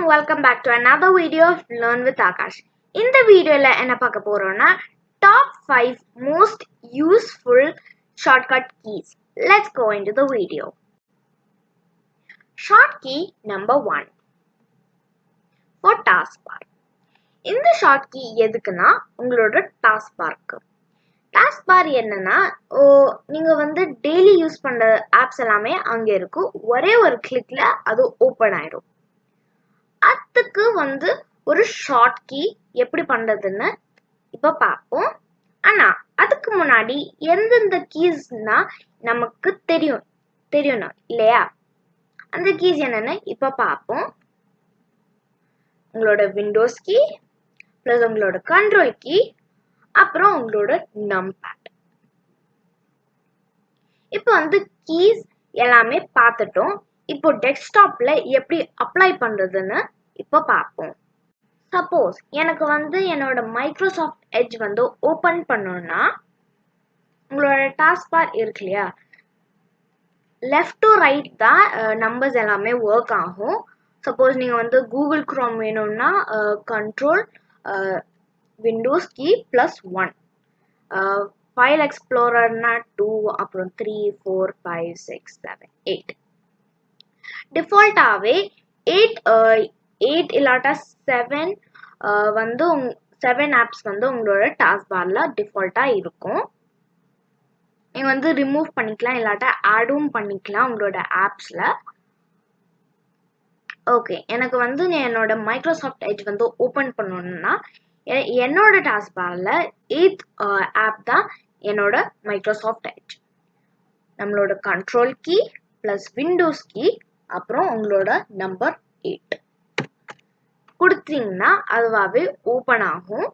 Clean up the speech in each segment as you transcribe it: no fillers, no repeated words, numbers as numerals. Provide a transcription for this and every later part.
welcome back to another video of Learn with Akash. In the video la enna paaka porona top 5 most useful shortcut keys. Let's go into the video. Short key number 1 for taskbar. இந்த short key எதுக்குன்னா உங்களோட டாஸ்க்பார்க்கு. Taskbar என்னன்னா நீங்க daily use பண்ற apps எல்லாமே அங்க இருக்கும். ஒரே ஒரு கிளிக்ல அது ஓபன் ஆயிடும். அதுக்கு ஒரு ஷார்ட் கீ எப்படி பண்றதுன்னு இப்ப பார்ப்போம். ஆனா அதுக்கு முன்னாடி எந்தெந்த கீஸ்னா நமக்கு தெரியணும் இல்லையா? அந்த கீஸ் என்னன்னு இப்ப பார்ப்போம். உங்களோட விண்டோஸ் கீ பிளஸ் உங்களோட கண்ட்ரோல் கீ அப்புறம் உங்களோட நம்பேட். இப்போ கீஸ் எல்லாமே பார்த்துட்டோம். இப்போ டெஸ்க்டாப்ல எப்படி அப்ளை பண்றதுன்னு இப்போ பார்ப்போம். சப்போஸ் எனக்கு என்னோட மைக்ரோசாஃப்ட் எட்ஜ் ஓபன் பண்ணணும்னா உங்களோட டாஸ்க் பார் இருக்கு இல்லையா, லெஃப்ட் டு ரைட் தான் நம்பர்ஸ் எல்லாமே ஒர்க் ஆகும். சப்போஸ் நீங்க கூகுள் குரோம் வேணும்னா control Windows key plus 1, file எக்ஸ்ப்ளோரர்னா 2, அப்புறம் 3, 4, 5, 6, 7, 8. டிஃபால்ட்டாவே 8 இல்லாட்டா 7 7 ஆப்ஸ் உங்களோட டாஸ்க் பார்ல டிஃபால்ட்டா இருக்கும். நீங்க ரிமூவ் பண்ணிக்கலாம் இல்லாட்டா ஆடும் பண்ணிக்கலாம் உங்களோட ஆப்ஸ்ல. ஓகே, எனக்கு என்னோட மைக்ரோசாஃப்ட் எட்ஜ் ஓபன் பண்ணணும்னா என்னோட டாஸ்க் பார்ல 8th ஆப் தான் என்னோட மைக்ரோசாஃப்ட் எட்ஜ். நம்மளோட control key plus Windows key அப்புறம் உங்களோட நம்பர் 8 கொடுத்தீங்கன்னா அதுவாவே ஓபன் ஆகும்.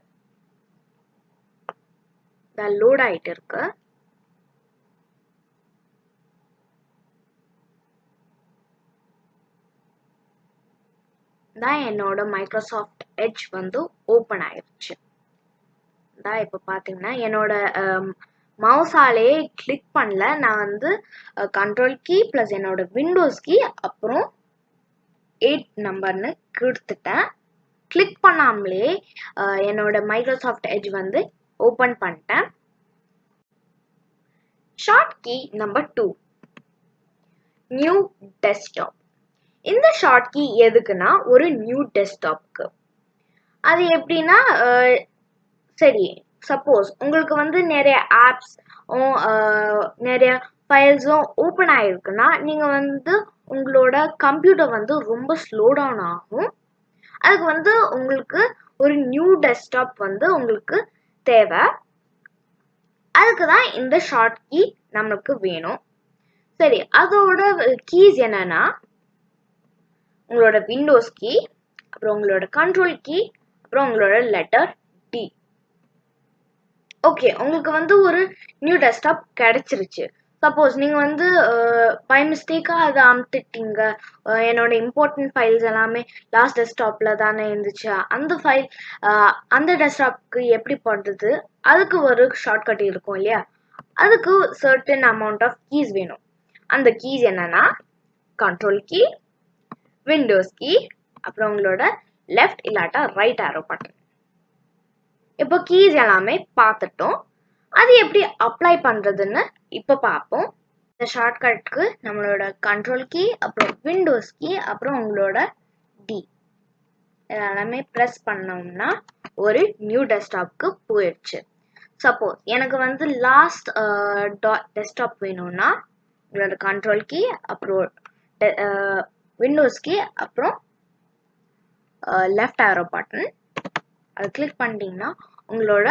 லோட் ஆயிட்டு இருக்கு. தான் என்னோட மைக்ரோசாஃப்ட் எட்ஜ் ஓபன் ஆயிடுச்சு. தான் இப்போ பாத்தீங்கன்னா என்னோட மவுஸாலே கிளிக் பண்ணல. நான் கண்ட்ரோல் கீ பிளஸ் என்னோட விண்டோஸ் கீ அப்புறம் 8 நம்பர்னு கொடுத்துட்டேன். கிளிக் பண்ணாமலே என்னோட மைக்ரோசாஃப்ட் எட்ஜ் ஓபன் பண்ணிட்டேன். Short key number 2 new desktop. இந்த ஷார்ட் கீ எதுக்குன்னா ஒரு நியூ டெஸ்க்டாப்க்கு. அது எப்படின்னா சரி, சப்போஸ் உங்களுக்கு நிறைய ஆப்ஸ் நிறைய ஃபைல்ஸும் ஓப்பன் ஆயிருக்குன்னா நீங்க உங்களோட கம்ப்யூட்டர் ரொம்ப ஸ்லோ டவுன் ஆகும். அதுக்கு உங்களுக்கு ஒரு நியூ டெஸ்க்டாப் உங்களுக்கு தேவை. அதுக்கு தான் இந்த ஷார்ட் கீ நமக்கு வேணும். சரி, அதோட கீஸ் என்னன்னா உங்களோட விண்டோஸ் கீ அப்புறம் உங்களோட கண்ட்ரோல் கீ அப்புறம் உங்களோட லெட்டர் டி. ஓகே, உங்களுக்கு ஒரு நியூ டெஸ்க்டாப் கிடைச்சிருச்சு. சப்போஸ் நீங்க பை மிஸ்டேக்கா அதை அமுத்திட்டீங்க. என்னோட இம்பார்ட்டன்ட் ஃபைல்ஸ் எல்லாமே லாஸ்ட் டெஸ்க்டாப்ல தானே இருந்துச்சு. அந்த ஃபைல் அந்த டெஸ்க்டாப்க்கு எப்படி பண்றது? அதுக்கு ஒரு ஷார்ட்கட் இருக்கும் இல்லையா? அதுக்கு சர்டன் அமௌண்ட் ஆஃப் கீஸ் வேணும். அந்த கீஸ் என்னன்னா கண்ட்ரோல் கீ விண்டோஸ் கீ அப்புறம் உங்களோட லெஃப்ட் இல்லாட்டா ரைட் ஆரோ பட்டன். இப்போ கீஸ் எல்லாமே பார்த்துட்டோம். அது எப்படி அப்ளை பண்றதுன்னு இப்ப பார்ப்போம். இந்த ஷார்ட்கட்க்கு நம்மளோட கண்ட்ரோல் கீ அப்புறம் விண்டோஸ் கீ அப்புறம் உங்களோட டி எல்லாமே ப்ரெஸ் பண்ணோம்னா ஒரு நியூ டெஸ்க்டாப்க்கு போயிடுச்சு. சப்போஸ் எனக்கு லாஸ்ட் டெஸ்க்டாப் வேணும்னா உங்களோட கண்ட்ரோல் கீ அப்புறம் விண்டோஸ் கீ அப்புறம் லெஃப்ட் ஆரோ பட்டன் அதை கிளிக் பண்ணிட்டீங்கன்னா உங்களோட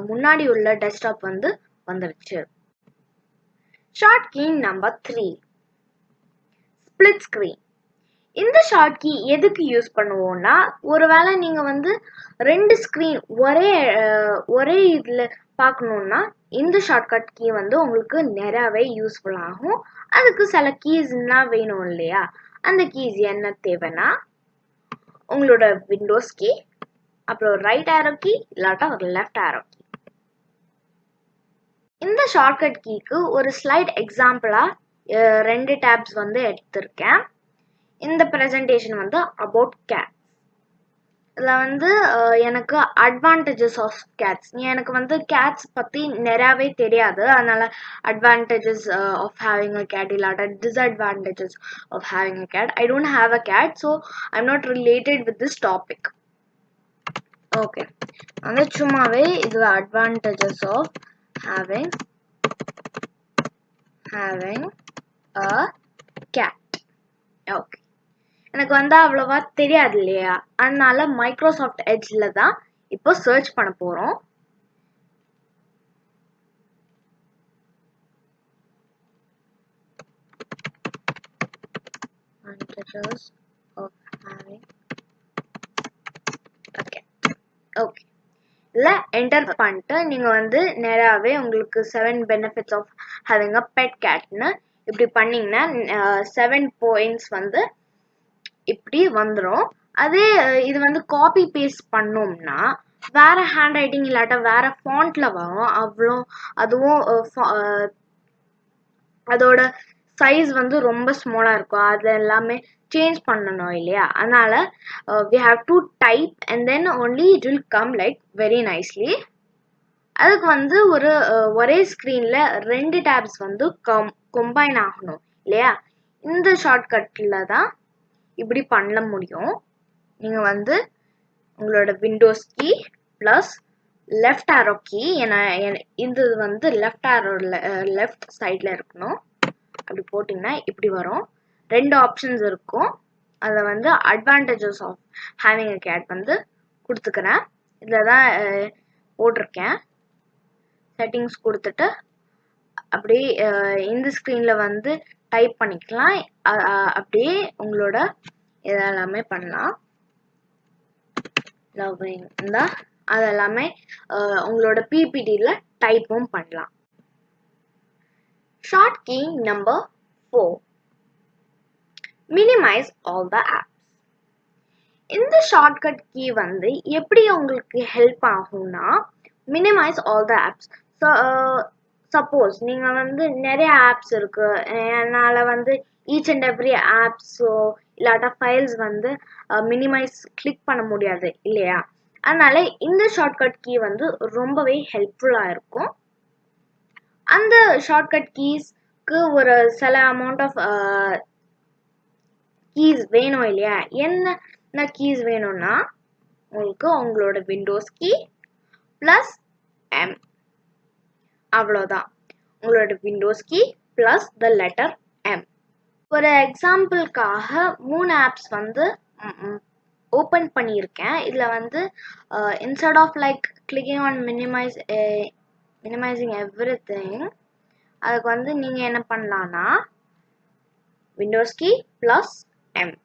முன்னாடி உள்ள டெஸ்க்டாப் வந்துருச்சு. Short key number 3 split screen. இந்த ஷார்ட் கீ எதுக்கு யூஸ் பண்ணுவோம்னா ஒருவேளை நீங்க 2 ஸ்கிரீன் ஒரே இதுல பார்க்கணும்னா இந்த ஷார்ட்கட் கீ உங்களுக்கு நிறையவே யூஸ்ஃபுல் ஆகும். அதுக்கு சில கீஸ்னா வேணும் இல்லையா? அந்த கீஸ் என்ன தேவைன்னா உங்களோட விண்டோஸ் கீ அப்புறம் ரைட் ஆரோ கீ இல்லாட்டா லெஃப்ட் ஆரோ கீ. இந்த ஷார்ட்கட் கீக்கு ஒரு ஸ்லைட் எக்ஸாம்பிளா 2 டேப்ஸ் எடுத்திருக்கேன். இந்த presentation வந்து about cats. இதில் வந்து எனக்கு advantages of cats. எனக்கு வந்து cats பற்றி நிறையாவே தெரியாது, அதனால advantages of having a cat இல்லாட்ட disadvantages of having a cat. I don't have a cat, so I'm not related with this topic. Okay, வந்து சும்மாவே இது advantages of having a cat. Okay, எனக்கு வந்து அவ்வளவா தெரியாது இல்லையா, அதனால மைக்ரோசாஃப்ட் எட்ஜ்ல தான் இப்போ சர்ச் பண்ண போறோம். Advantages of having a cat. Okay, இல்லை என்டர் பண்ணிட்டு நீங்கள் வந்து நேராகவே உங்களுக்கு 7 benefits of having a pet catன்னு இப்படி பண்ணிங்கன்னா 7 points வந்து இப்படி வந்துடும். அதே இது வந்து காப்பி பேஸ்ட் பண்ணோம்னா வேற ஹேண்ட் ரைட்டிங் இல்லாட்ட வேற ஃபாண்ட்ல வரும். அதுவும் அதோட சைஸ் வந்து ரொம்ப ஸ்மாலாக இருக்கும். அது எல்லாமே சேஞ்ச் பண்ணணும் இல்லையா, அதனால we have to type and then only it will come like very nicely. அதுக்கு வந்து ஒரே ஸ்க்ரீன்ல 2 டேப்ஸ் வந்து கம்பைன் ஆகணும் இல்லையா, இந்த ஷார்ட்கட்டில் தான் இப்படி பண்ண முடியும். நீங்கள் வந்து உங்களோட Windows key plus left arrow key, இது வந்து லெஃப்ட் சைடில் இருக்கணும். அப்படி போட்டிங்கன்னா இப்படி வரும். 2 ஆப்ஷன்ஸ் இருக்கும். அதில் வந்து advantages of having a cat வந்து கொடுத்துக்கிறேன். இதில் தான் போட்டிருக்கேன். செட்டிங்ஸ் கொடுத்துட்டு அப்படி இந்த ஸ்க்ரீனில் வந்து டைப் பண்ணிக்கலாம். அப்படியே உங்களோட இதெல்லாமே பண்ணலாம். லவ்விங் இந்த அதெல்லாமே உங்களோட பிபிடியில் டைப்பும் பண்ணலாம். Short key number 4, minimize all the apps. இந்த ஷார்ட்கட் கீ வந்து எப்படி உங்களுக்கு ஹெல்ப் ஆகும்னா, minimize all the apps. Suppose நீங்கள் வந்து நிறைய ஆப்ஸ் இருக்கு, அதனால வந்து ஈச் அண்ட் எவ்ரி ஆப்ஸோ இல்லாட்டா ஃபைல்ஸ் வந்து மினிமைஸ் கிளிக் பண்ண முடியாது இல்லையா, அதனால இந்த ஷார்ட்கட் கீ வந்து ரொம்பவே ஹெல்ப்ஃபுல்லாக இருக்கும். அந்த ஷார்ட்கட் கீஸ்க்கு ஒரு சில அமௌண்ட் ஆஃப் கீஸ் வேணும் இல்லையா. என்ன கீஸ் வேணும்னா உங்களுக்கு உங்களோட விண்டோஸ் கீ ப்ளஸ் எம், அவ்வளோதான். உங்களோட Windows key plus the letter M. ஒரு எக்ஸாம்பிளுக்காக 3 ஆப்ஸ் வந்து ஓப்பன் பண்ணியிருக்கேன். இதில் வந்து instead of like clicking on minimizing everything, அதுக்கு வந்து நீங்கள் என்ன பண்ணலான்னா Windows key plus M,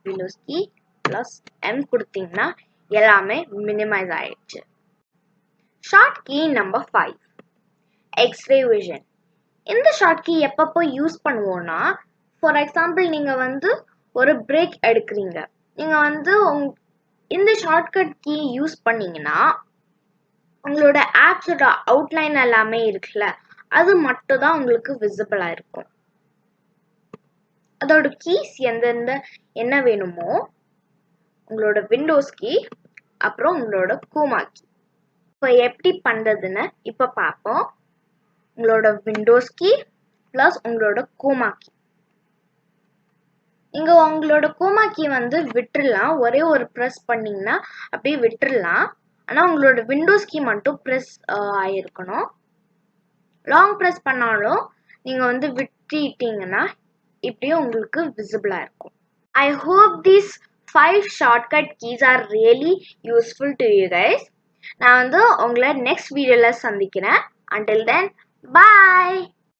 Windows key plus M கொடுத்தீங்கன்னா எல்லாமே மினிமைஸ் ஆயிடுச்சு. Short key number 5, x-ray vision. இந்த ஷார்ட் கீ எப்பப்போ யூஸ் பண்ணுவோன்னா, ஃபார் எக்ஸாம்பிள் நீங்கள் வந்து ஒரு பிரேக் எடுக்கிறீங்க, நீங்கள் வந்து இந்த ஷார்ட்கட் கீ யூஸ் பண்ணீங்கன்னா உங்களோட ஆப்ஸோட அவுட்லைன் எல்லாமே இருக்குல்ல, அது மட்டும் தான் உங்களுக்கு விசிபிளாக இருக்கும். அதோட கீஸ் என்ன வேணுமோ உங்களோட விண்டோஸ் கீ அப்புறம் உங்களோட கோமா கீ. இப்போ எப்படி பண்ணுறதுன்னு இப்போ பார்ப்போம். உங்களோட விண்டோஸ் கீ ப்ளஸ் உங்களோட கோமா கீ. நீங்கள் உங்களோட கோமா கீ வந்து விட்டுடலாம், ஒரே ஒரு ப்ரெஸ் பண்ணிங்கன்னா அப்படியே விட்டுடலாம். ஆனால் உங்களோட விண்டோஸ் கீ மட்டும் ப்ரெஸ் ஆகிருக்கணும். லாங் ப்ரெஸ் பண்ணாலும் நீங்கள் வந்து விட்டுட்டீங்கன்னா இப்படியே உங்களுக்கு விசிபிளாக இருக்கும். I hope these 5 shortcut keys are really useful to you guys. நான் வந்து உங்களை நெக்ஸ்ட் வீடியோவில் சந்திக்கிறேன். Until then, bye.